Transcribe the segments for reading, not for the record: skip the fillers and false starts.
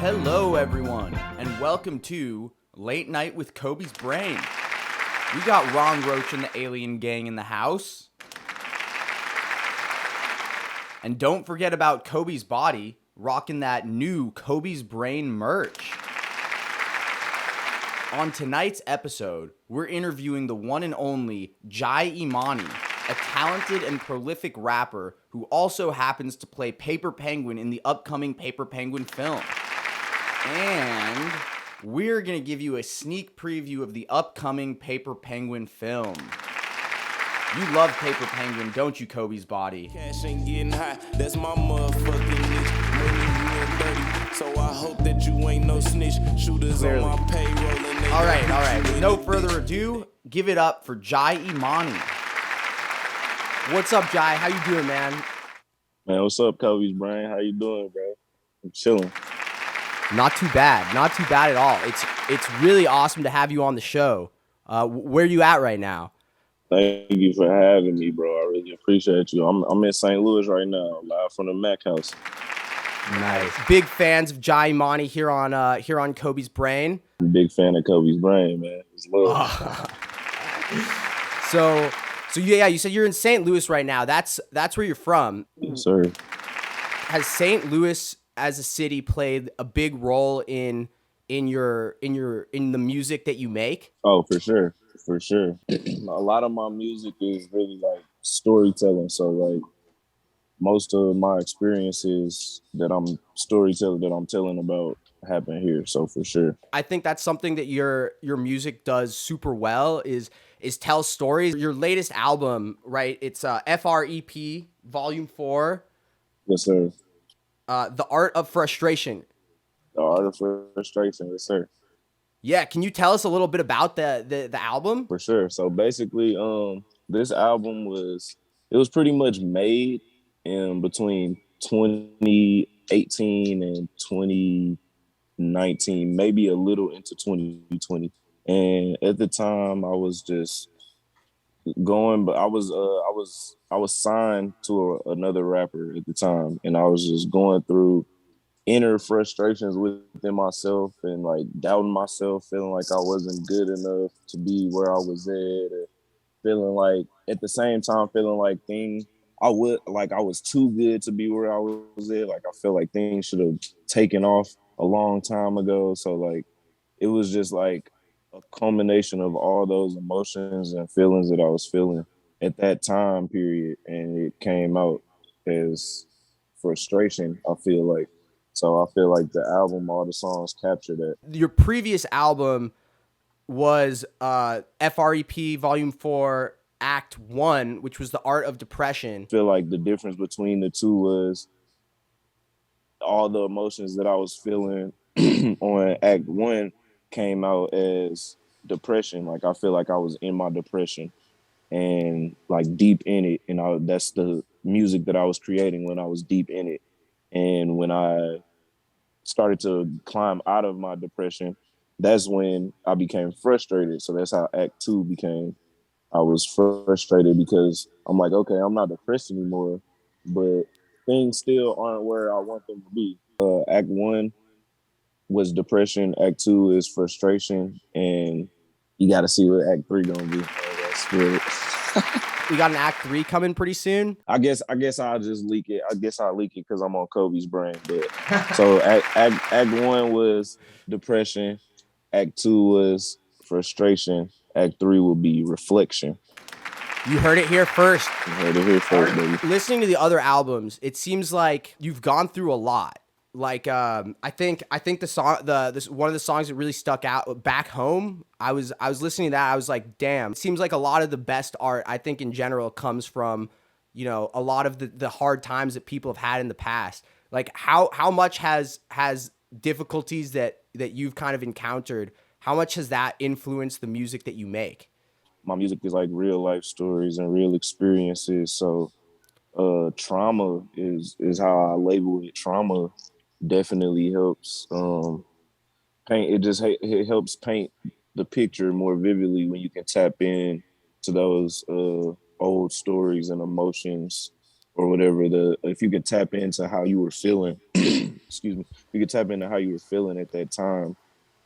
Hello, everyone, and welcome to Late Night with Coby's Brain. We got Ron Roach and the Alien Gang in the house. And don't forget about Coby's Body, rocking that new Coby's Brain merch. On tonight's episode, we're interviewing the one and only Jai Imani, a talented and prolific rapper who also happens to play Paper Penguin in the upcoming Paper Penguin film. And we're going to give you a sneak preview of the upcoming Paper Penguin film. You love Paper Penguin, don't you, Coby's Body? Cash ain't getting hot, that's my motherfucking niche. Money you and dirty, so I hope that you ain't no snitch. Shooters Clearly. on my payroll and they All right. With no further ado, give it up for Jai Imani. What's up, Jai? How you doing, man? Man, what's up, Coby's Brain? How you doing, bro? I'm chilling. Not too bad at all. It's really awesome to have you on the show. Where are you at right now? Thank you for having me, bro. I really appreciate you. I'm in St. Louis right now, live from the Mac House. Nice. Big fans of Jai Imani here on Coby's Brain. I'm a big fan of Coby's Brain, man. It's love. So yeah, you said you're in St. Louis right now. That's where you're from. Yes, sir. Has St. Louis as a city played a big role in the music that you make? Oh, for sure. For sure. A lot of my music is really like storytelling. So like most of my experiences that I'm telling about happen here. So for sure. I think that's something that your music does super well is tell stories. Your latest album, right? It's FREP Volume 4. Yes, sir. The Art of Frustration. The Art of Frustration, yes, sir. Yeah, can you tell us a little bit about the album? For sure. So basically, this album was pretty much made in between 2018 and 2019, maybe a little into 2020. And at the time, I was just going, but I was signed to another rapper at the time, and I was just going through inner frustrations within myself and like doubting myself, feeling like I wasn't good enough to be where I was at, or feeling like at the same time feeling like I was too good to be where I was at. Like I feel like things should have taken off a long time ago. So like it was just like a culmination of all those emotions and feelings that I was feeling at that time period, and it came out as frustration, I feel like. So I feel like the album, all the songs capture that. Your previous album was FREP Volume 4 Act 1, which was The Art of Depression. I feel like the difference between the two was all the emotions that I was feeling on Act 1 came out as depression. Like I feel like I was in my depression and like deep in it. And that's the music that I was creating when I was deep in it. And when I started to climb out of my depression, that's when I became frustrated. So that's how Act 2 became. I was frustrated because I'm like, okay, I'm not depressed anymore, but things still aren't where I want them to be. Act 1 was depression. Act 2 is frustration. And you got to see what Act 3 gonna be. That's good. We got an Act 3 coming pretty soon. I guess I'll just leak it. I guess I'll leak it because I'm on Coby's Brain. But so Act 1 was depression. Act 2 was frustration. Act 3 will be reflection. You heard it here first. Baby. Listening to the other albums, it seems like you've gone through a lot. Like I think the song one of the songs that really stuck out, Back Home. I was listening to that. I was like, damn. It seems like a lot of the best art, I think in general, comes from, you know, a lot of the hard times that people have had in the past. Like how much has difficulties that you've kind of encountered, how much has that influenced the music that you make? My music is like real life stories and real experiences. So trauma is how I label it. Trauma definitely helps paint. It helps paint the picture more vividly when you can tap in to those old stories and emotions or whatever. If you could tap into how you were feeling, excuse me, you could tap into how you were feeling at that time.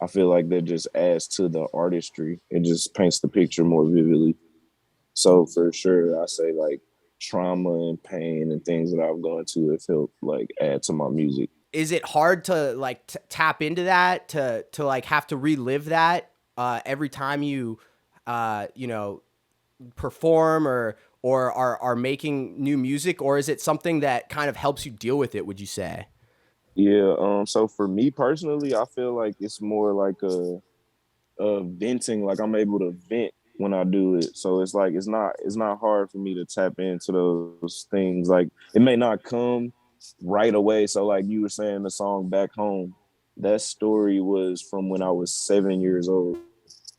I feel like that just adds to the artistry. It just paints the picture more vividly. So for sure, I say like trauma and pain and things that I've gone to have helped like add to my music. Is it hard to like tap into that, to like have to relive that every time you you know, perform or are making new music, or is it something that kind of helps you deal with it, would you say? Yeah. So for me personally, I feel like it's more like venting. Like I'm able to vent when I do it. So it's not hard for me to tap into those things. Like it may not come right away. So like you were saying the song Back Home, that story was from when I was 7 years old.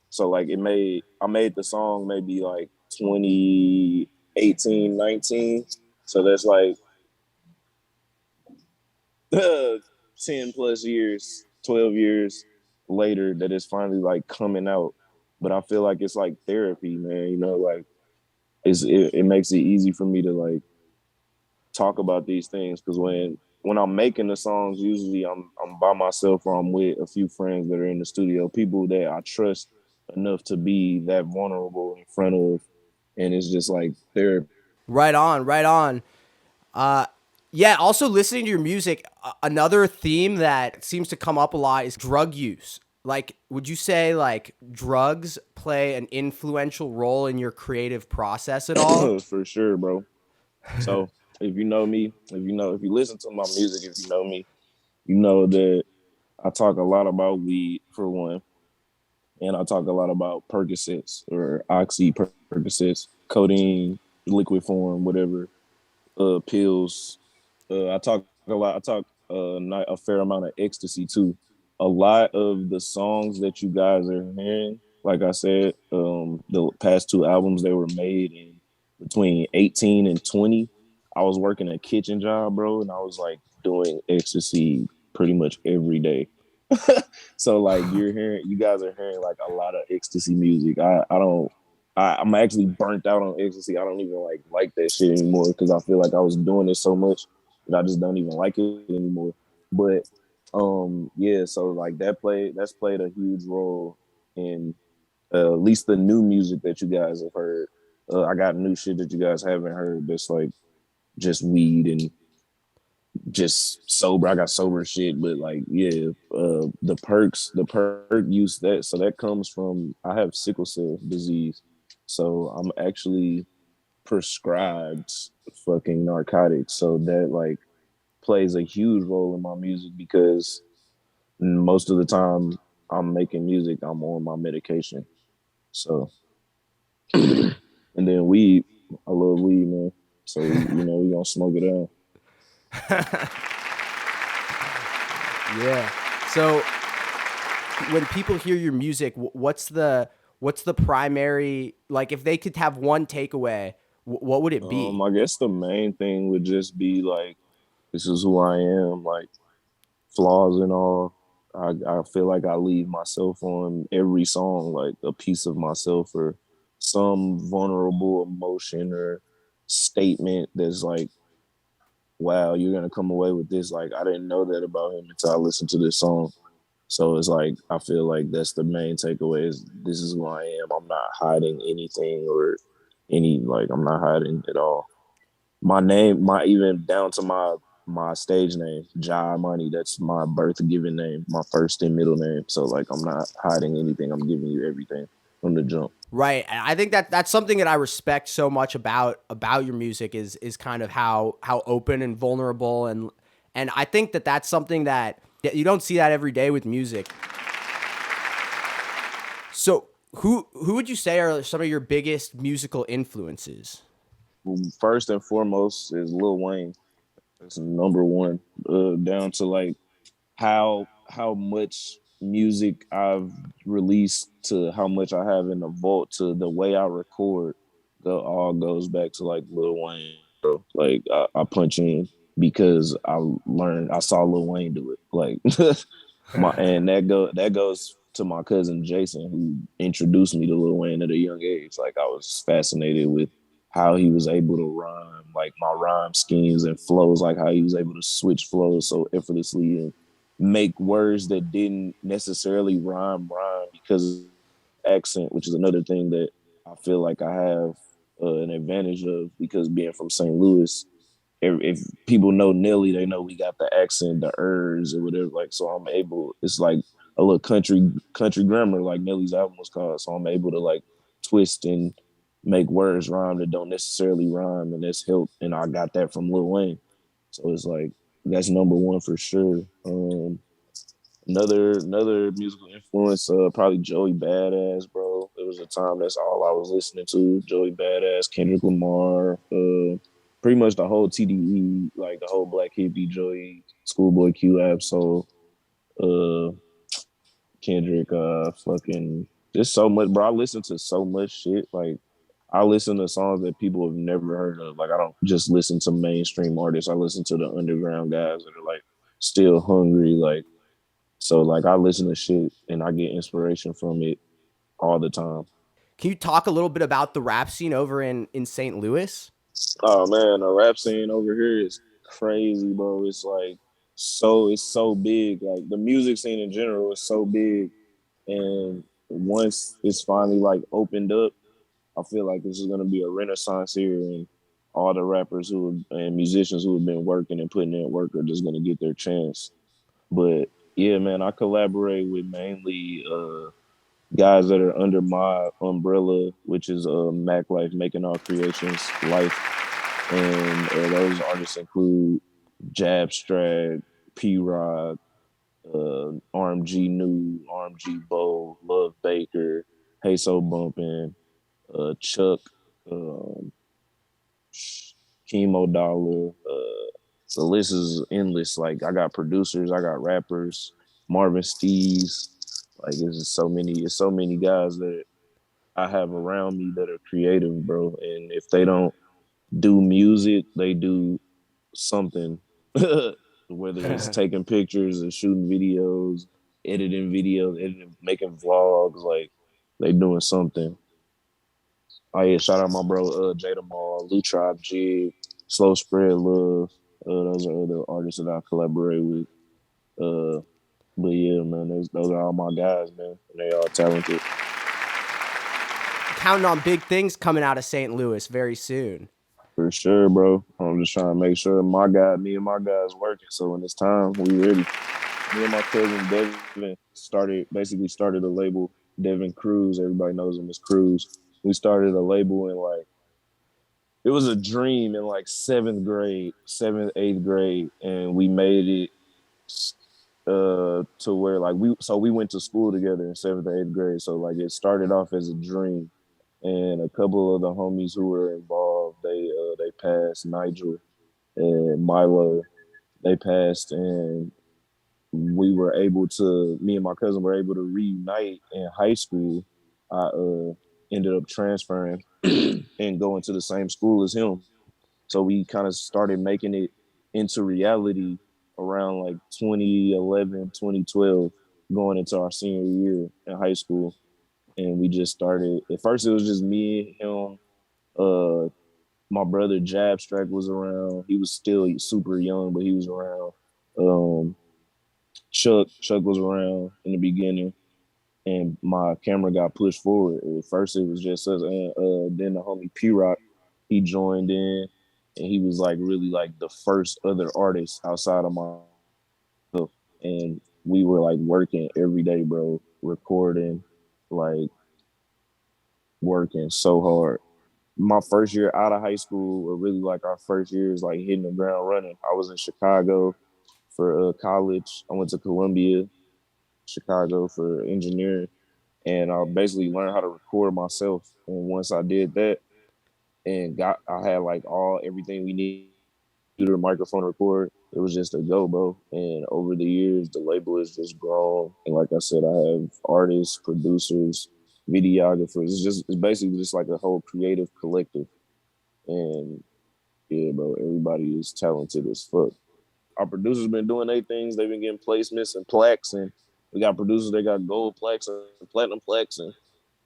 So like I made the song maybe like 2018, 19. So that's like 10 plus years, 12 years later that it's finally like coming out. But I feel like it's like therapy, man. You know, like it makes it easy for me to like talk about these things because when I'm making the songs, usually I'm by myself or I'm with a few friends that are in the studio, people that I trust enough to be that vulnerable in front of, and it's just like therapy. Right on, right on. Uh, yeah, also listening to your music, another theme that seems to come up a lot is drug use. Like, would you say like drugs play an influential role in your creative process at all? For sure, bro. So if you know me, if you listen to my music, if you know me, you know that I talk a lot about weed for one, and I talk a lot about Percocets or Oxy Percocets, codeine, liquid form, whatever, pills. I talk a lot. I talk a fair amount of ecstasy too. A lot of the songs that you guys are hearing, like I said, the past two albums they were made in between 18 and 20. I was working a kitchen job, bro, and I was like doing ecstasy pretty much every day. So like you guys are hearing like a lot of ecstasy music. I don't, I'm actually burnt out on ecstasy. I don't even like that shit anymore because I feel like I was doing it so much that I just don't even like it anymore. But yeah, so like that's played a huge role in at least the new music that you guys have heard. I got new shit that you guys haven't heard that's like just weed and just sober. I got sober shit, but like yeah, the perk use that. So that comes from I have sickle cell disease, so I'm actually prescribed fucking narcotics. So that like plays a huge role in my music because most of the time I'm making music, I'm on my medication. So and then weed, I love weed, man. So you know we gonna smoke it out. Yeah. So when people hear your music, what's the primary, like if they could have one takeaway, what would it be? I guess the main thing would just be like this is who I am, like flaws and all. I feel like I leave myself on every song, like a piece of myself or some vulnerable emotion or statement that's like, wow, you're gonna come away with this. Like I didn't know that about him until I listened to this song. So it's like I feel like that's the main takeaway is this is who I am. I'm not hiding anything or any like I'm not hiding at all. My name, my even down to my stage name, Imani. That's my birth given name, my first and middle name. So like I'm not hiding anything. I'm giving you everything from the jump. Right. And I think that that's something that I respect so much about your music is kind of how open and vulnerable, and I think that that's something that you don't see that every day with music. So who would you say are some of your biggest musical influences? First and foremost is Lil Wayne. That's number one. Down to like how much music I've released to how much I have in the vault to the way I record. All goes back to like Lil Wayne, bro. Like I punch in because I saw Lil Wayne do it. Like my and that goes to my cousin Jason who introduced me to Lil Wayne at a young age. Like I was fascinated with how he was able to rhyme, like my rhyme schemes and flows, like how he was able to switch flows so effortlessly and make words that didn't necessarily rhyme because accent, which is another thing that I feel like I have an advantage of because being from St. Louis, if people know Nelly, they know we got the accent, the ers or whatever. Like, so I'm able. It's like a little country grammar, like Nelly's album was called. So I'm able to like twist and make words rhyme that don't necessarily rhyme, and that's helped. And I got that from Lil Wayne. So it's like that's number one for sure. Another musical influence, probably Joey Badass, bro. It was a time that's all I was listening to. Joey Badass, Kendrick Lamar, pretty much the whole TDE, like the whole Black Hippie, Joey, Schoolboy Q, Absol, uh, Kendrick, fucking just so much, bro. I listen to so much shit. Like I listen to songs that people have never heard of. Like I don't just listen to mainstream artists. I listen to the underground guys that are like still hungry, like so like I listen to shit and I get inspiration from it all the time. Can you talk a little bit about the rap scene over in St. Louis? Oh man, the rap scene over here is crazy, bro. It's like it's so big. Like the music scene in general is so big. And once it's finally like opened up, I feel like this is gonna be a renaissance here and all the rappers and musicians who have been working and putting in work are just gonna get their chance. But yeah, man, I collaborate with mainly guys that are under my umbrella, which is Mac Life, Making All Creations Life. And those artists include Jabstrack, P Rock, RMG New, RMG Bo, Love Baker, Hey So Bumpin', Chuck, um, Chemo Dollar. The list is endless. Like I got producers, I got rappers, Marvin Stees. Like it's so many guys that I have around me that are creative, bro. And if they don't do music, they do something. Whether it's taking pictures or shooting videos, editing, making vlogs, like they doing something. Oh yeah, shout out my bro Jada Mall, Lou Tribe Jig, Slow Spread Love. Those are other artists that I collaborate with. Uh, but yeah, man, those are all my guys, man. And they all talented. Counting on big things coming out of St. Louis very soon. For sure, bro. I'm just trying to make sure me and my guys working. So when it's time, we ready. Me and my cousin Devin started a label, Devin Cruz. Everybody knows him as Cruz. We started a label in like it was a dream in like eighth grade, and we made it to where like we went to school together in seventh or eighth grade. So like it started off as a dream, and a couple of the homies who were involved, they passed. Nigel and Milo, they passed, and me and my cousin were able to reunite in high school. I ended up transferring and going to the same school as him. So we kind of started making it into reality around like 2011, 2012, going into our senior year in high school. And we just started, at first it was just me and him. My brother Jabstrack was around. He was still super young, but he was around. Chuck was around in the beginning, and my camera got pushed forward. At first, it was just us, and then the homie P Rock, he joined in, and he was like really like the first other artist outside of myself, and we were like working every day, bro, recording, like working so hard. My first year out of high school, or really like our first year, is like hitting the ground running. I was in Chicago for college. I went to Columbia, Chicago for engineering, and I basically learned how to record myself. And once I did that, I had like everything we needed to microphone record. It was just a go, bro. And over the years, the label has just grown. And like I said, I have artists, producers, videographers. It's basically just like a whole creative collective. And yeah, bro, everybody is talented as fuck. Our producers been doing their things. They've been getting placements and plaques, and we got producers that got gold plaques and platinum plaques, and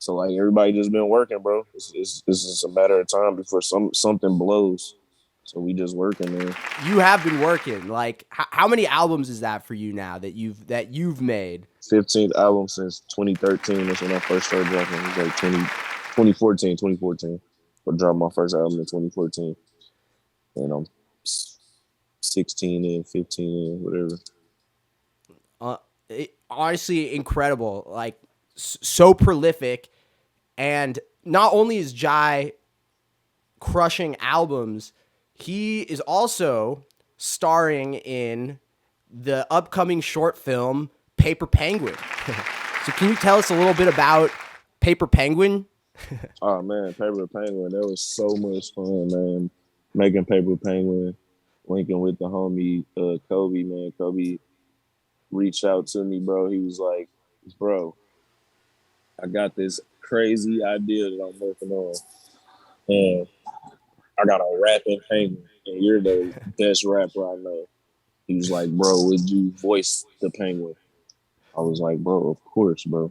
So like everybody just been working, bro. It's just a matter of time before something blows. So we just working, man. You have been working. Like, how many albums is that for you now that you've made? 15th album since 2013. That's when I first started dropping. It was like 2014. I dropped my first album in 2014. And I'm 16 and 15 and whatever. Honestly, incredible. Like, so prolific. And not only is Jai crushing albums, he is also starring in the upcoming short film Paper Penguin. So can you tell us a little bit about Paper Penguin? Oh man, Paper Penguin, that was so much fun, man. Making Paper Penguin, linking with the homie Coby, man. Coby reached out to me, bro. He was like, bro, I got this crazy idea that I'm working on. And I got a rapping penguin, and you're the best rapper I know. He was like, bro, would you voice the penguin? I was like, bro, of course, bro.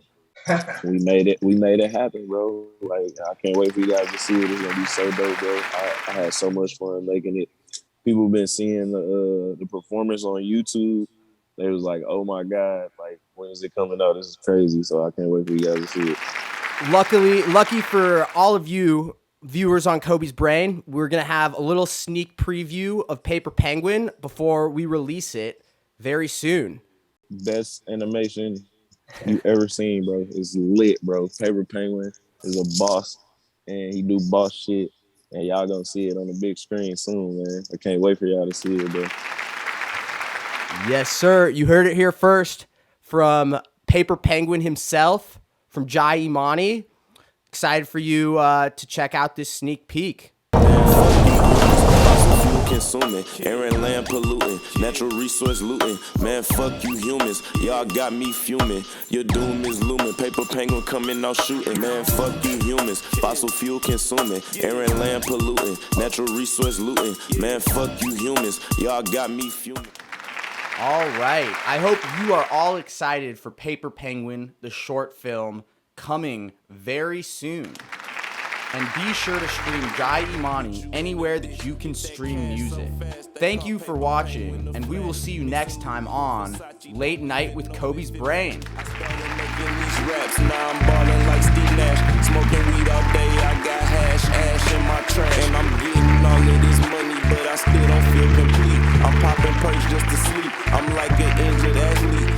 We made it happen, bro. Like, I can't wait for you guys to see it. It's gonna be so dope, bro. I had so much fun making it. People been seeing the performance on YouTube. They was like, oh my God, like, when is it coming out? This is crazy. So I can't wait for you guys to see it. Lucky for all of you viewers on Coby's Brain, we're going to have a little sneak preview of Paper Penguin before we release it very soon. Best animation you ever seen, bro. It's lit, bro. Paper Penguin is a boss, and he do boss shit, and y'all gonna see it on the big screen soon, man. I can't wait for y'all to see it, bro. Yes, sir. You heard it here first from Paper Penguin himself, from Jai Imani. Excited for you to check out this sneak peek. Consuming, air and land polluting, natural resource looting. Man, fuck you humans, y'all got me fuming. Your doom is looming, Paper Penguin coming out shooting. Man, fuck you humans, fossil fuel consuming, air and land polluting, natural resource looting. Man, fuck you humans, y'all got me fuming. All right. I hope you are all excited for Paper Penguin, the short film, coming very soon. And be sure to stream Jai Imani anywhere that you can stream music. Thank you for watching, and we will see you next time on Late Night with Coby's Brain. Raps, now I'm ballin' like Steve Nash. Smoking weed all day, I got ash in my trash. And I'm getting all of this money, but I still don't feel complete. I'm popping perks just to sleep. I'm like an injured athlete.